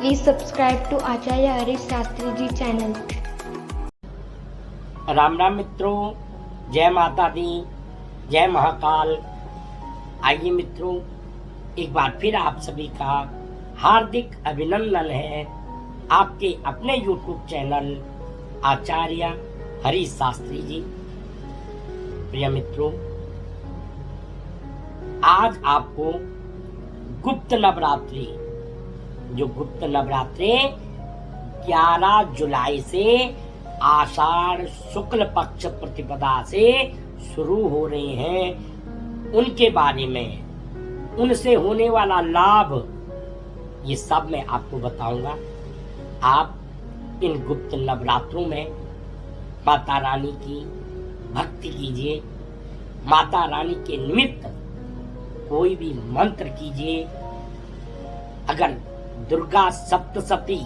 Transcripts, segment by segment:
Please subscribe to Acharya Harish Shastri Ji channel. Ram Ram मित्रों, जय माता दी, जय महाकाल। आइए मित्रों, एक बार फिर आप सभी का हार्दिक अभिनंदन है आपके अपने YouTube चैनल आचार्य हरीश शास्त्री जी। प्रिय मित्रों, आज आपको गुप्त नवरात्रि, जो गुप्त नवरात्रि 11 जुलाई से आषाढ़ शुक्ल पक्ष प्रतिपदा से शुरू हो रहे हैं, उनके बारे में, उनसे होने वाला लाभ, ये सब मैं आपको बताऊंगा। आप इन गुप्त नवरात्रों में माता रानी की भक्ति कीजिए, माता रानी के निमित्त कोई भी मंत्र कीजिए। अगर दुर्गा सप्तशती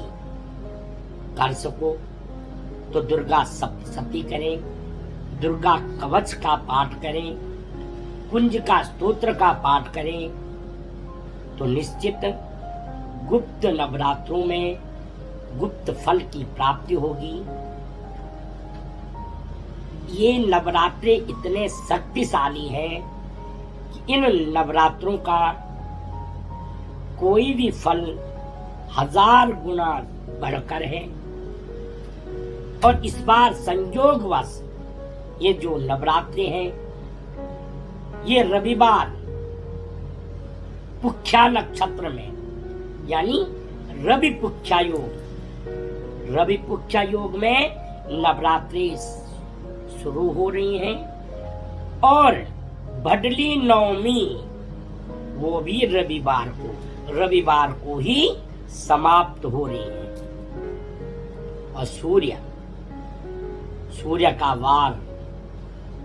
कर सको तो दुर्गा सप्तशती करें, दुर्गा कवच का पाठ करें, कुंज का स्तोत्र का पाठ करें, तो निश्चित गुप्त नवरात्रों में गुप्त फल की प्राप्ति होगी। ये नवरात्रे इतने शक्तिशाली हैं कि इन नवरात्रों का कोई भी फल 1000 गुना बढ़कर है। और इस बार संयोगवश ये जो नवरात्रि हैं, ये रविवार पुख्या नक्षत्र में, यानी रवि पुख्या योग में नवरात्रि शुरू हो रही हैं। और भडली नवमी वो भी रविवार को ही समाप्त हो रही है। और सूर्य का वार,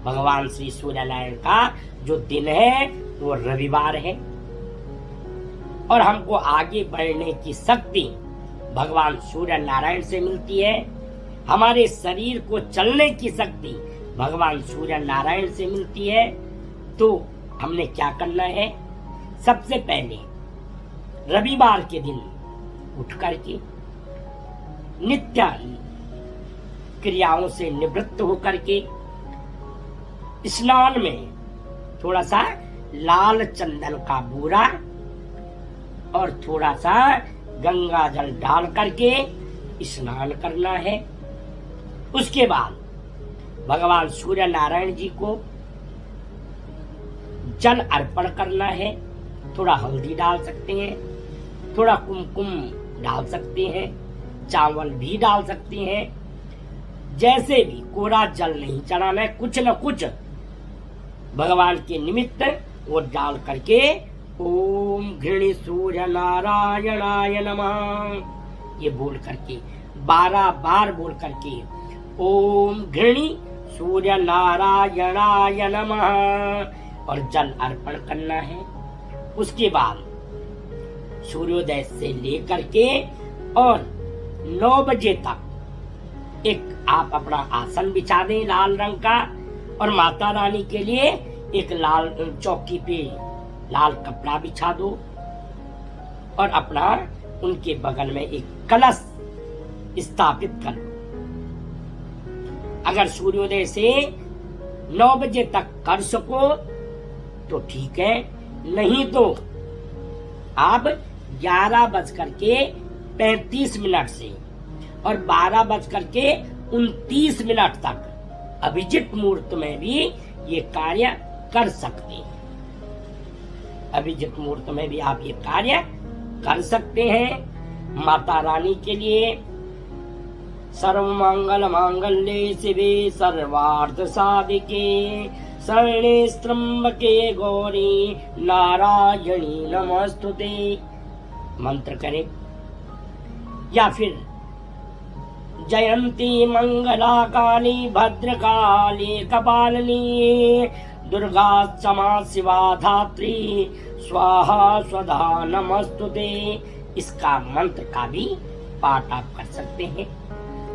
भगवान श्री सूर्य नारायण का जो दिन है वो रविवार है। और हमको आगे बढ़ने की शक्ति भगवान सूर्य नारायण से मिलती है। हमारे शरीर को चलने की शक्ति भगवान सूर्य नारायण से मिलती है। तो हमने क्या करना है? सबसे पहले रविवार के दिन उठ करके नित्य क्रियाओं से निवृत्त होकर के स्नान में थोड़ा सा लाल चंदन का बूरा और थोड़ा सा गंगा जल डाल करके स्नान करना है। उसके बाद भगवान सूर्य नारायण जी को जल अर्पण करना है। थोड़ा हल्दी डाल सकते हैं, थोड़ा कुमकुम डाल सकते हैं, चावल भी डाल सकते हैं। जैसे भी कोरा जल नहीं चढ़ाना है, कुछ न कुछ भगवान के निमित्त वो डाल करके ओम घृणी सूर्य नारायणाय नमः ये बोल करके 12 बार बोल करके ओम घृणी सूर्य नारायणाय नमः और जल अर्पण करना है। उसके बाद सूर्योदय से लेकर के और 9 बजे तक एक आप अपना आसन बिछा दें लाल रंग का, और माता रानी के लिए एक लाल चौकी पे लाल कपड़ा बिछा दो और अपना उनके बगल में एक कलश स्थापित कर दो। अगर सूर्योदय से 9 बजे तक कर सको तो ठीक है, नहीं तो आप 11:35 से और 12:29 तक अभिजित मुहूर्त में भी ये कार्य कर सकते हैं। अभिजित मुहूर्त में भी आप ये कार्य कर सकते हैं। माता रानी के लिए सर्वमंगल मांगल्ये शिवे सर्वार्थ साधिके शरणे त्र्यंबके गौरी नारायणी नमस्तुते मंत्र करें। या फिर जयंती मंगला काली भद्रकाली कपालिनी दुर्गा क्षमा शिवा धात्री स्वाहा स्वधा नमस्तुते, इसका मंत्र का भी पाठ आप कर सकते हैं।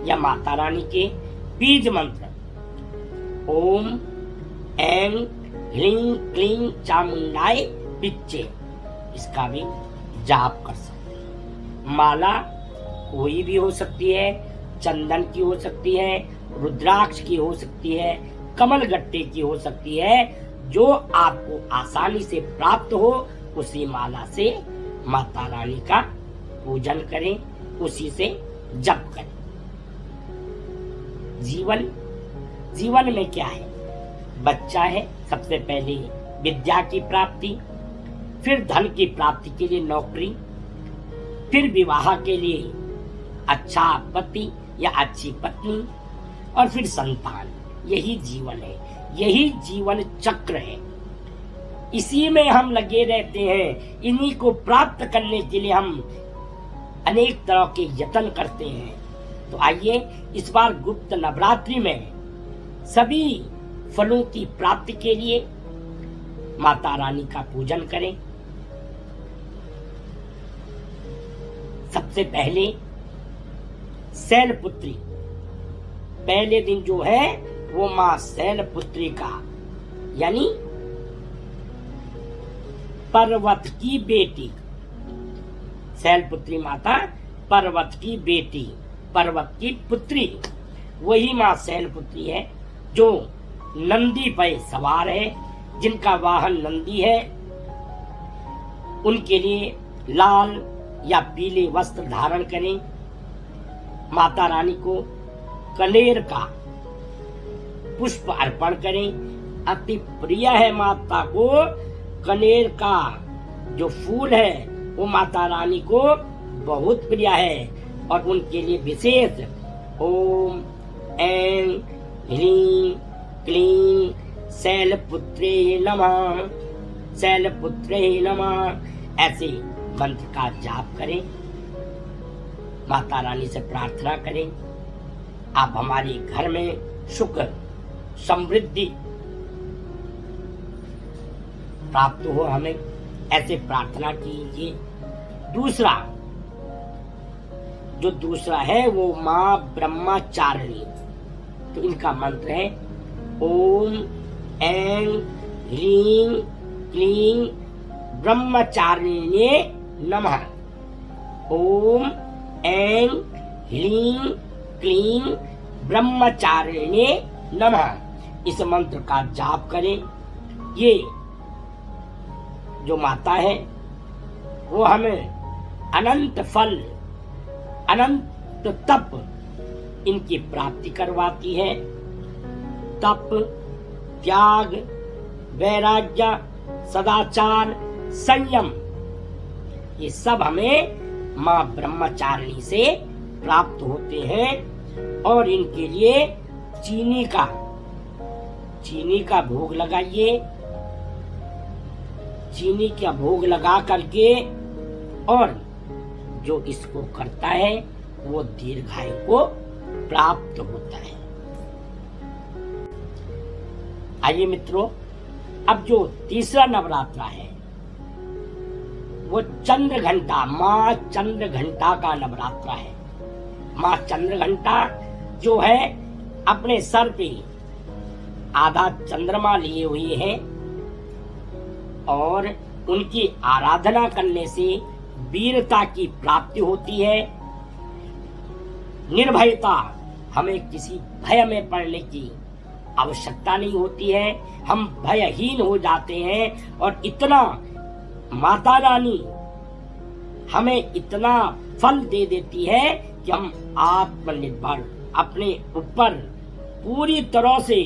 या माता रानी के बीज मंत्र ओम ऐं ह्रीं क्लीं चामुंडाय पिच्चे, इसका भी जाप कर सकते हैं। माला कोई भी हो सकती है, चंदन की हो सकती है, रुद्राक्ष की हो सकती है, कमल गट्टे की हो सकती है। जो आपको आसानी से प्राप्त हो उसी माला से माता रानी का पूजन करें, उसी से जप करें। जीवन में क्या है? बच्चा है, सबसे पहले विद्या की प्राप्ति, फिर धन की प्राप्ति के लिए नौकरी, फिर विवाह के लिए अच्छा पति या अच्छी पत्नी, और फिर संतान। यही जीवन है, यही जीवन चक्र है। इसी में हम लगे रहते हैं। इन्हीं को प्राप्त करने के लिए हम अनेक तरह के यत्न करते हैं। तो आइए इस बार गुप्त नवरात्रि में सभी फलों की प्राप्ति के लिए माता रानी का पूजन करें। सबसे पहले शैलपुत्री, पहले दिन जो है वो मां शैलपुत्री का यानी पर्वत की बेटी, शैलपुत्री माता पर्वत की बेटी, पर्वत की पुत्री, वही मां शैलपुत्री है जो नंदी पर सवार है, जिनका वाहन नंदी है। उनके लिए लाल या पीले वस्त्र धारण करें। माता रानी को कनेर का पुष्प अर्पण करें। अति प्रिय है माता को कनेर का जो फूल है, वो माता रानी को बहुत प्रिय है। और उनके लिए विशेष ओम ऐं ह्रीं क्लीं शैलपुत्रे नमः, शैलपुत्रे नमः ऐसे मंत्र का जाप करें। माता रानी से प्रार्थना करें, आप हमारे घर में सुख समृद्धि प्राप्त हो, हमें ऐसे प्रार्थना कीजिए। दूसरा है वो मां ब्रह्मचारिणी। तो इनका मंत्र है ओम ऐं ह्रीं क्लीं ब्रह्मचारिणे नमः। ओम ऐं ह्रीं क्लीं ब्रह्मचारिणे नमः। इस मंत्र का जाप करें। ये जो माता है वो हमें अनंत फल, अनंत तप इनकी प्राप्ति करवाती है। तप, त्याग, वैराग्य, सदाचार, संयम, ये सब हमें मां ब्रह्मचारिणी से प्राप्त होते हैं। और इनके लिए चीनी का भोग लगाइए। चीनी का भोग लगा करके, और जो इसको करता है वो दीर्घायु को प्राप्त होता है। आइए मित्रों, अब जो तीसरा नवरात्रा है वो चंद्र घंटा, मां चंद्र घंटा का नवरात्रा है। मां चंद्र घंटा जो है अपने सर पे आधा चंद्रमा लिए हुए है, और उनकी आराधना करने से वीरता की प्राप्ति होती है। निर्भयता, हमें किसी भय में पड़ने की आवश्यकता नहीं होती है। हम भयहीन हो जाते हैं। और इतना माता रानी हमें इतना फल दे देती है कि हम आत्मनिर्भर, अपने ऊपर पूरी तरह से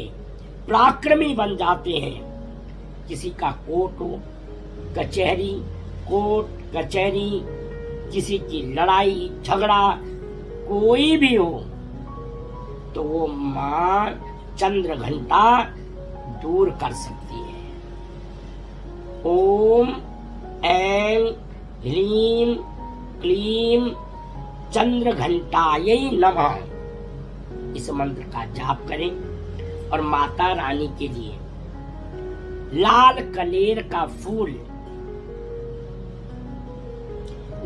पराक्रमी बन जाते हैं। किसी का कोर्ट हो कचहरी, कोर्ट कचहरी, किसी की लड़ाई झगड़ा कोई भी हो, तो वो मां चंद्र घंटा दूर कर सकती है। ओम ऐं ह्रीं क्लीं चंद्र घंटायै नमः। इस मंत्र का जाप करें। और माता रानी के लिए लाल कनेर का फूल,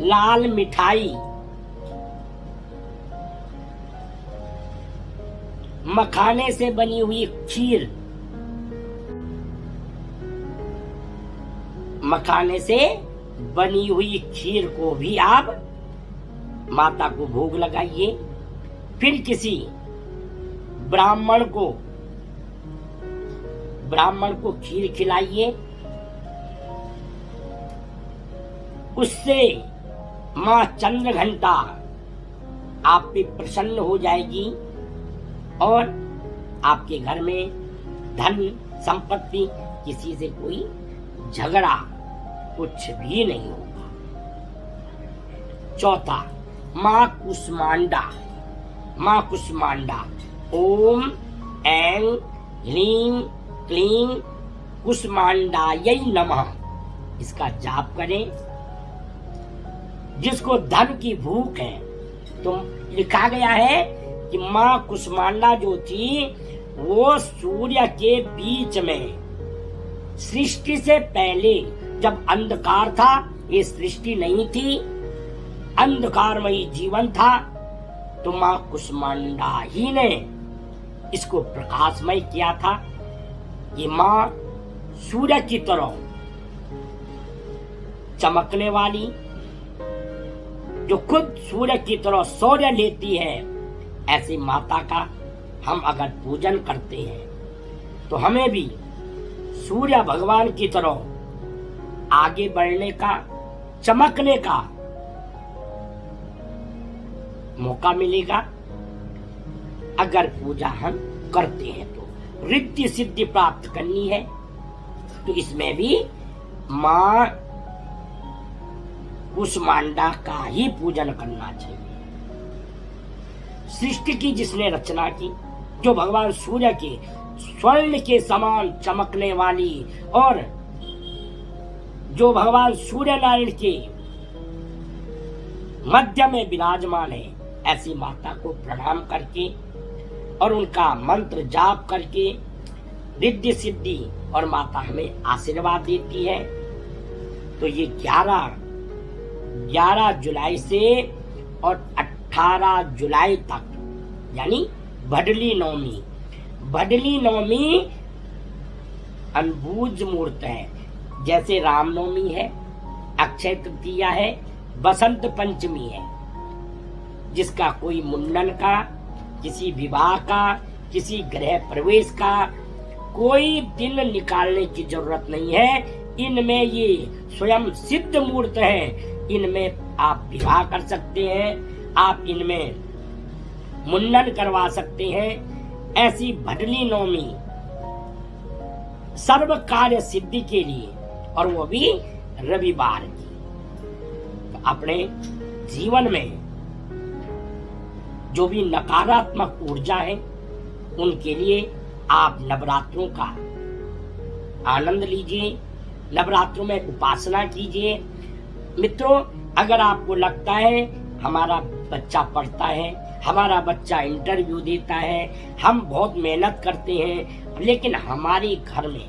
लाल मिठाई, मखाने से बनी हुई खीर, मखाने से बनी हुई खीर को भी आप माता को भोग लगाइए, फिर किसी ब्राह्मण को खीर खिलाइए, उससे माँ चंद्रघंटा आप पे प्रसन्न हो जाएगी और आपके घर में धन संपत्ति, किसी से कोई झगड़ा कुछ भी नहीं होगा। चौथा, माँ कुष्मांडा। ओम ऐं ह्रीं क्लीं कुष्मांडायै नमः, इसका जाप करें। जिसको धन की भूख है, तो लिखा गया है कि माँ कुष्मांडा जो थी वो सूर्य के बीच में, सृष्टि से पहले जब अंधकार था, ये सृष्टि नहीं थी, अंधकारमयी जीवन था, तो माँ कुष्मांडा ही ने इसको प्रकाशमय किया था। ये माँ सूर्य की तरह चमकने वाली, जो खुद सूर्य की तरह शौर्य लेती है, ऐसी माता का हम अगर पूजन करते हैं तो हमें भी सूर्य भगवान की तरह आगे बढ़ने का, चमकने का मौका मिलेगा अगर पूजा हम करते हैं। तो रिद्धि सिद्धि प्राप्त करनी है तो इसमें भी माँ कुष्मांडा का ही पूजन करना चाहिए। सृष्टि की जिसने रचना की, जो भगवान सूर्य के स्वर्ण के समान चमकने वाली और जो भगवान सूर्य नारायण के मध्य में विराजमान है, ऐसी माता को प्रणाम करके और उनका मंत्र जाप करके रिद्धि सिद्धि और माता हमें आशीर्वाद देती है। तो ये 11 जुलाई से और 18 जुलाई तक, यानी भडली नवमी अनबूझ मुहूर्त है। जैसे रामनवमी है, अक्षय तृतीया है, बसंत पंचमी है, जिसका कोई मुंडन का, किसी विवाह का, किसी गृह प्रवेश का कोई दिन निकालने की जरूरत नहीं है। इनमें ये स्वयं सिद्ध मुहूर्त है, इनमें आप विवाह कर सकते हैं, आप इनमें मुंडन करवा सकते हैं। ऐसी भडली नवमी सर्व कार्य सिद्धि के लिए, और वो भी रविवार की। तो अपने जीवन में जो भी नकारात्मक ऊर्जा है, उनके लिए आप नवरात्रों का आनंद लीजिए, नवरात्रों में उपासना कीजिए। मित्रों, अगर आपको लगता है हमारा बच्चा पढ़ता है, हमारा बच्चा इंटरव्यू देता है, हम बहुत मेहनत करते हैं, लेकिन हमारे घर में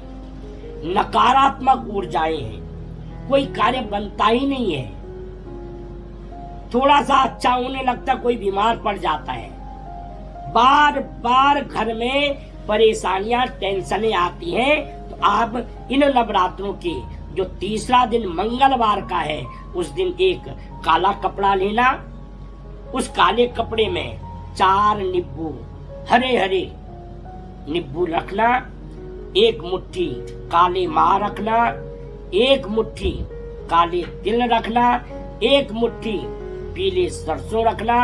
नकारात्मक ऊर्जाएं हैं, कोई कार्य बनता ही नहीं है, थोड़ा सा अच्छा होने लगता कोई बीमार पड़ जाता है, बार बार घर में परेशानियां, टेंशनें आती हैं, तो आप इन नवरात्रों के जो तीसरा दिन मंगलवार का है, उस दिन एक काला कपड़ा लेना, उस काले कपड़े में 4 नींबू, हरे हरे नींबू रखना, एक मुट्ठी काले माह रखना, एक मुट्ठी काले तिल रखना, एक मुट्ठी पीले सरसों रखना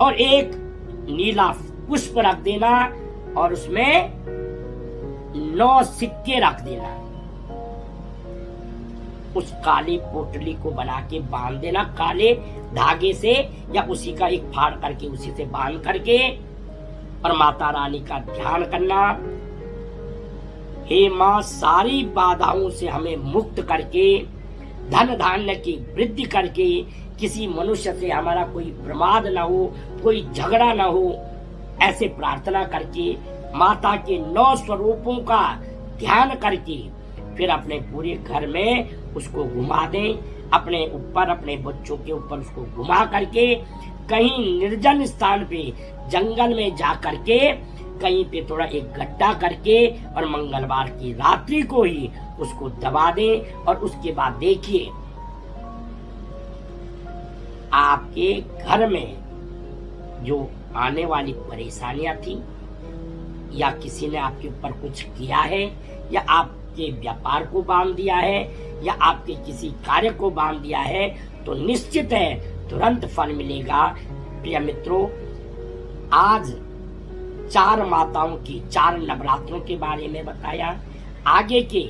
और एक नीला पुष्प रख देना और उसमें 9 सिक्के रख देना। उस काली पोटली को बना के बांध देना काले धागे से, या उसी का एक फाड़ करके उसी से बांध करके, और माता रानी का ध्यान करना। हे माँ, सारी बाधाओं से हमें मुक्त करके, धन धान्य की वृद्धि करके, किसी मनुष्य से हमारा कोई प्रमाद न हो, कोई झगड़ा न हो, ऐसे प्रार्थना करके माता के 9 स्वरूपों का ध्यान करके फिर अपने पूरे घर में उसको घुमा दें, अपने ऊपर, अपने बच्चों के ऊपर उसको घुमा करके कहीं निर्जन स्थान पे, जंगल में जा करके कहीं पे थोड़ा एक गड्ढा करके और मंगलवार की रात्रि को ही उसको दबा दें। और उसके बाद देखिए आपके घर में जो आने वाली परेशानियां थी, या किसी ने आपके ऊपर कुछ किया है, या आपके व्यापार को बांध दिया है, या आपके किसी कार्य को बांध दिया है, तो निश्चित है तुरंत फल मिलेगा। प्रिय मित्रों, आज 4 माताओं की 4 नवरात्रों के बारे में बताया। आगे के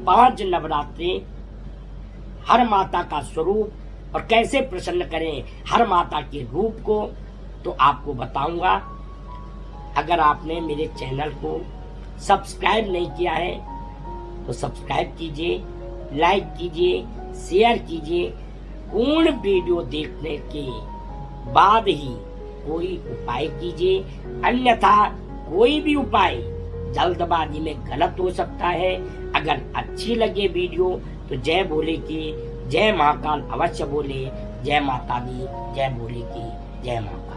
5 नवरात्रे हर माता का स्वरूप और कैसे प्रसन्न करें हर माता के रूप को, तो आपको बताऊंगा। अगर आपने मेरे चैनल को सब्सक्राइब नहीं किया है तो सब्सक्राइब कीजिए, लाइक कीजिए, शेयर कीजिए। पूर्ण वीडियो देखने के बाद ही कोई उपाय कीजिए, अन्यथा कोई भी उपाय जल्दबाजी में गलत हो सकता है। अगर अच्छी लगे वीडियो तो जय भोले की जय महाकाल अवश्य बोले। जय माता दी, जय भोले की जय महाकाल।